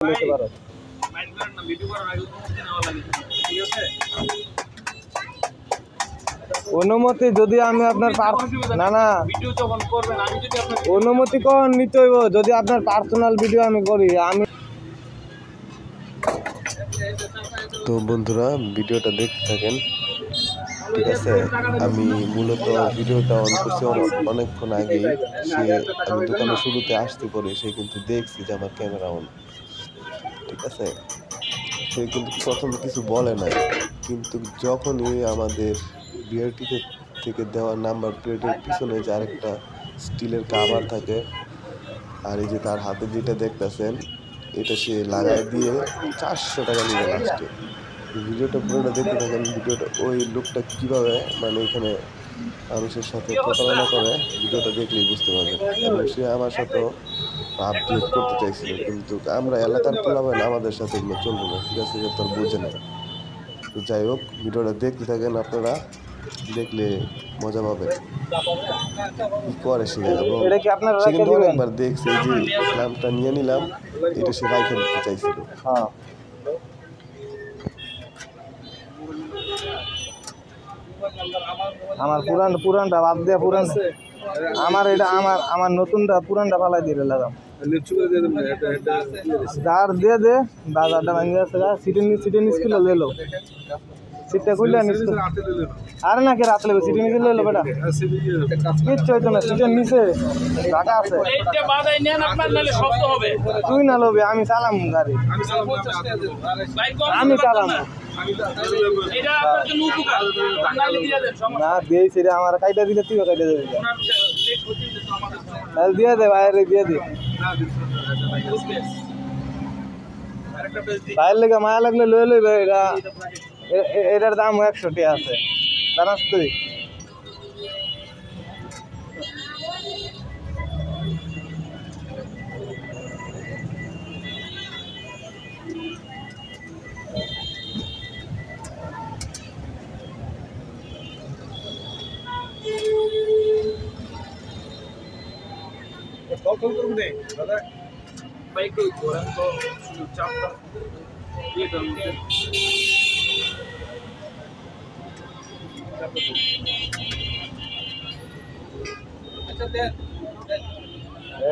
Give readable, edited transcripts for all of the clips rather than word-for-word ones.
বলতে পারো। অনুমতি যদি আমি আপনার না না অনুমতি কখন নিতে হইব যদি আপনার পার্সোনাল ভিডিও আমি করি আমি। তো বন্ধুরা ভিডিওটা দেখতে থাকেন, ঠিক আছে। আমি মূলত ভিডিওটা অন করছি অনেকক্ষণ আগেই। আমি দোকানে শুরুতে আসতে পরে সে কিন্তু দেখছি যে আমার ক্যামেরা অন, ঠিক আছে। সে কিন্তু প্রথমে কিছু বলে নাই, কিন্তু যখনই আমাদের বিআরটি থেকে দেওয়া নাম্বার প্লেটের পিছনে যে আরেকটা স্টিলের কাভার থাকে, আর এই যে তার হাতে যেটা দেখতেছেন এটা সে লাগাই দিয়ে 400 টাকা নিবে লাস্টে। ভিডিওটা পুরোটা দেখতে থাকেন। ভিডিওটা ওই লোকটা কিভাবে মানে এখানে মানুষের সাথে প্রতারণা করে ভিডিওটা দেখলেই বুঝতে পারবেন। এবং সে আমার সাথেও আপডেট করতে চাইছিল, কিন্তু আমরা এলাকার পোলাবেন আমাদের সাথে এগুলো চলবে না, ঠিক আছে, যে তোর বুঝে না। তো যাই হোক, ভিডিওটা দেখতে থাকেন, আপনারা দেখলে মজা পাবেন কি করে সে। এবং সে কিন্তু অনেকবার দেখছে যে নামটা নিয়ে নিলাম, এটা সে রাইখে দিতে চাইছিল। আমার পুরানটা বাদ দিয়ে আমার এটা আমার নতুনটা পুরানটা ফালাই দিয়ে লাগাম যার দিয়ে দে বাজারটা ভাঙিয়ে আছে সিটে নিচ্ছিল লেলো সিটটা খুললে আরে না কে রাত লেবে সিটে নিচে লেলো বেটা কিচ্ছু হইতো না সিটের নিচে ঢাকা আছে। তুই না লবি আমি চালাম গাড়ি আমি চালাম না দিয়েছি রে আমার কাইটা দিলে তুইও কাইটা দেবে দিয়ে দে বাইরে দিয়ে দে বাইরের লেগে মায়া লাগলে লয়ে লইবে। এটার দাম 100 টাকা আছে জানাস তুই।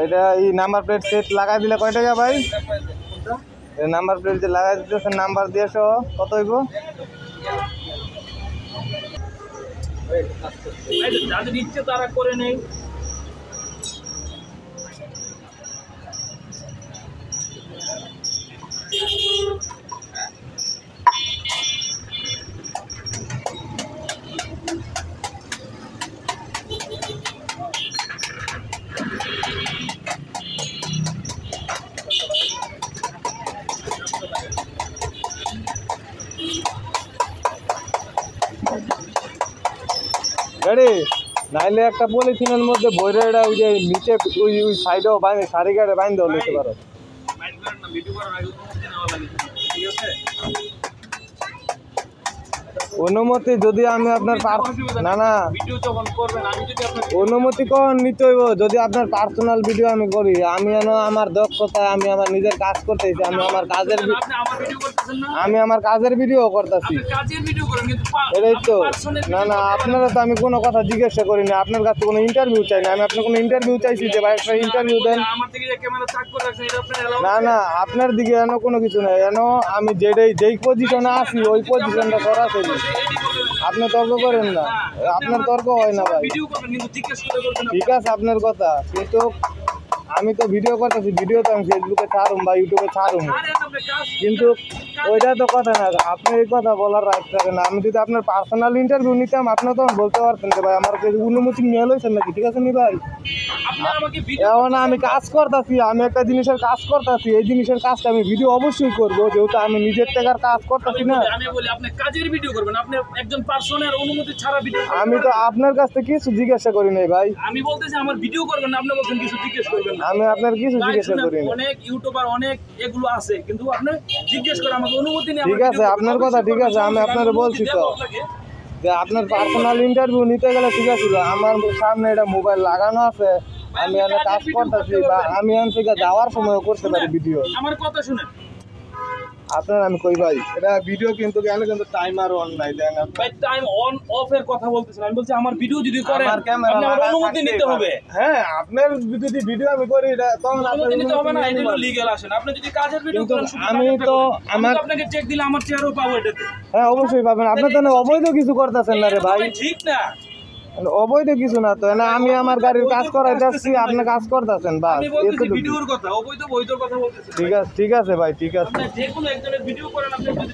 এটা এই নাম্বার প্লেট সেট লাগাই দিলে কয় টাকা ভাই? এই নাম্বার প্লেট যে লাগাই দিতেছে নাম্বার দিয়েছ কত হইব? যাদের ইচ্ছে তারা করে নেই। গাড়ি নাইলে একটা পলিথিনের মধ্যে বইরে এটা ওই যে নিচে ওই সাইডেও বাইরে সারি গাড়ি বাইন্ধ নিতে পারো। অনুমতি যদি আমি আপনার না না অনুমতি কখন নিতে হইব যদি আপনার পার্সোনাল ভিডিও আমি করি। আমি আমার দক্ষতায় আমি আমার নিজের কাজ করতেছি, আমি আমার কাজের ভিডিও করতেছি এটাই তো। না না আপনারা তো আমি কোনো কথা জিজ্ঞাসা করি না, আপনার কাছে কোনো ইন্টারভিউ চাই না। আমি আপনার কোনো ইন্টারভিউ চাইছি যে ভাই একটা ইন্টারভিউ দেন। না না আপনার দিকে এন কোনো কিছু নেই, এন আমি যেই পজিশনে আছি ওই পজিশনটা সরাসরি। আপনি তর্ক করেন না, আপনার তর্ক হয় না ভাই, ঠিক আছে আপনার কথা। কিন্তু আমি তো ভিডিও করতেছি, ভিডিও তো আমি ফেসবুকে ছাড়ুম বা ইউটিউবে ছাড়ুম, কিন্তু ওইটা তো কথা না। আপনি এই কথা বলার রাইট থাকে না। আমি যদি আপনার পার্সোনাল ইন্টারভিউ নিতাম আপনি তো বলতে পারতেন যে ভাই আমার অনুমতি নিয়ে লইছেন নাকি, ঠিক আছে নি ভাই। এখন আমি কাজ করতেছি, আমি একটা জিনিসের কাজ করতেছি, এই জিনিসের কাজটা আমি ভিডিও অবশ্যই করবো, যেহেতু আমি নিজের টাকার কাজ করতেছি না। আমি তো আপনার কাছ থেকে কিছু জিজ্ঞাসা করি নাই ভাই। আমি বলতেছি আমার ভিডিও করবেন না, আপনি বলছেন কিছু জিজ্ঞেস করবেন না। আমি আপনার কিছু জিজ্ঞাসা করি না। অনেক ইউটিউবার অনেক এগুলো আছে, কিন্তু আপনি জিজ্ঞেস করেন আমাকে অনুমতি নেই। ঠিক আছে আপনার কথা ঠিক আছে, আমি আপনারে বলছি তো যে আপনার পার্সোনাল ইন্টারভিউ নিতে গেলে ঠিক আছে। আমার সামনে এটা মোবাইল লাগানো আছে, আমি এনে কাজ করতেছি বা আমি এখান থেকে যাওয়ার সময় করতে পারি ভিডিও। আমার কথা শুনেন আপনার আমি কই ভাই এটা ভিডিও কিন্তু এখানে কিন্তু টাইমার অন নাই দেন ভাই, টাইম অন অফ এর কথা বলতেছেন। আমি বলছি আমার ভিডিও যদি করেন আমার ক্যামেরা আপনি আমার অনুমতি নিতে হবে। হ্যাঁ আপনার যদি ভিডিও আমি করি এটা তখন আপনার অনুমতি নিতে হবে না, অনুমতি এটা নিতে হলো হবে। লিগ্যাল আসেন। আপনি যদি কাজের ভিডিও কিন্তু করেন শুধু আমি টাকাটা তো পাবেন। আমি আমার- তো আপনাকে চেক দিলে আমার চেয়ারও পাবো এটাতে। হ্যাঁ অবশ্যই পাবেন। আপনি তো না অবৈধ কিছু করতেছেন না রে এটা তো ভাই, ঠিক না। অবৈধ কিছু না তো না। আমি আমার গাড়ির কাজ করাই যাচ্ছি, আপনি কাজ করতেছেন বাস আমি বলতেছি এতটুকু। ভিডিওর কথা, অবৈধ বৈধর কথা বলতেছি। ঠিক আছে ভাই, ঠিক আছে আপনি যে কোনো একজনের ভিডিও করেন, আপনি যদি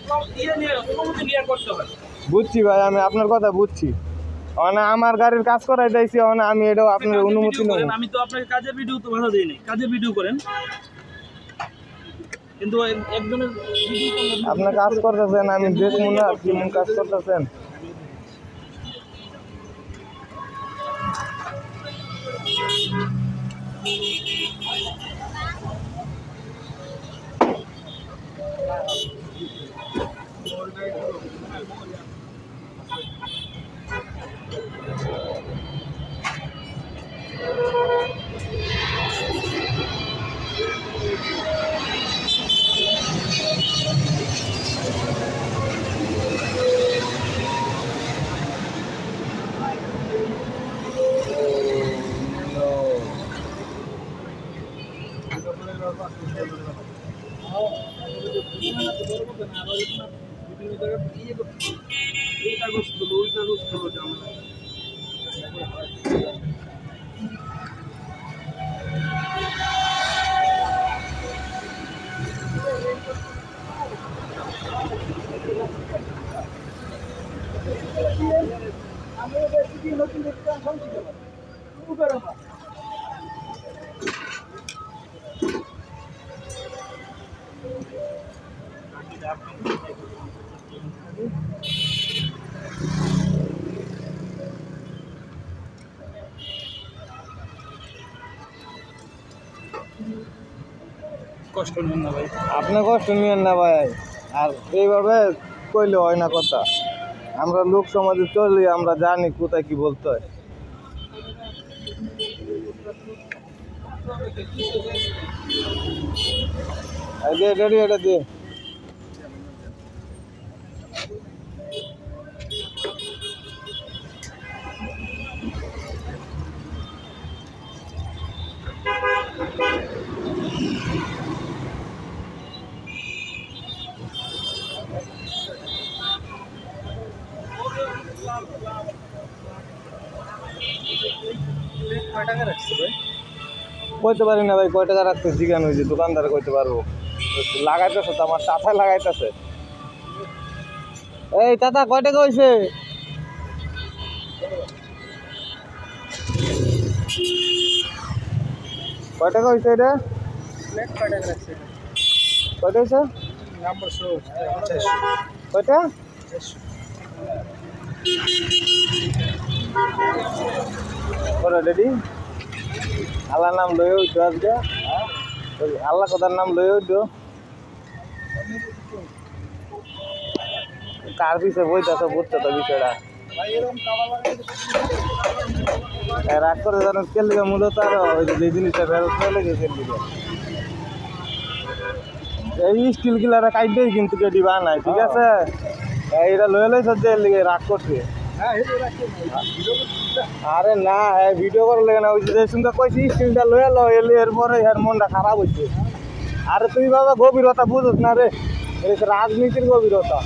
অনুমতি নিয়ে করতে হবে। বুঝছি ভাই, আমি আপনার কথা বুঝছি। মানে আমার গাড়ির কাজ করাই যাইছি, মানে আমি এটাও আপনার কাজের অনুমতি ভিডিও নেব। করেন, আমি তো আপনাকে কাজের ভিডিও তো বাধা দেই নাই, কাজের ভিডিও করেন। কিন্তু একজনের ভিডিও করলে আপনি কাজ করতেছেন, আমি দেখবো না কেমন কাজ করতেছেন। কষ্ট নেন না ভাই। আপনি কষ্ট নিয়েন না ভাই, আর এইভাবে কইলে হয় না কথা। আমরা লোক সমাজে চলি, আমরা জানি কোথায় কি বলতে হয়। এটা দে। কইতে পারি না ভাই কয় টাকা রাখতে, জিজ্ঞান হয়েছে দোকানদার কইতে পারবো। লাগাইতেছে তো আমার চাচা লাগাইতেছে। এই চাচা কয় টাকা হয়েছে? কয় টাকা হয়েছে এটা? কয়টা হয়েছে? কয়টা? ওরা রেডি আল্লাহ নাম লয়ে উঠো আজকে, আল্লাহ কথার নাম লয়ে উঠো। কার পিছে বইতেছে বুঝছো তো বিষয়টা। রাগ করে জানো কে লিগে মূলত আর ওই যে জিনিসটা ফেরত চলে গেছে দিকে এই স্টিল গিলারা কাইটেই কিন্তু কে দিবা নাই, ঠিক আছে? এইটা লয়ে লইছে যে লিগে রাগ করছে। আরে না হ্যাঁ ভিডিও করে লেগে না, ওই যে সঙ্গে কইছি স্টিলটা লয়ে লো, এলে এরপরে এর মনটা খারাপ হয়েছে। আরে তুই বাবা গভীরতা বুঝোস না রে, রাজনীতির গভীরতা।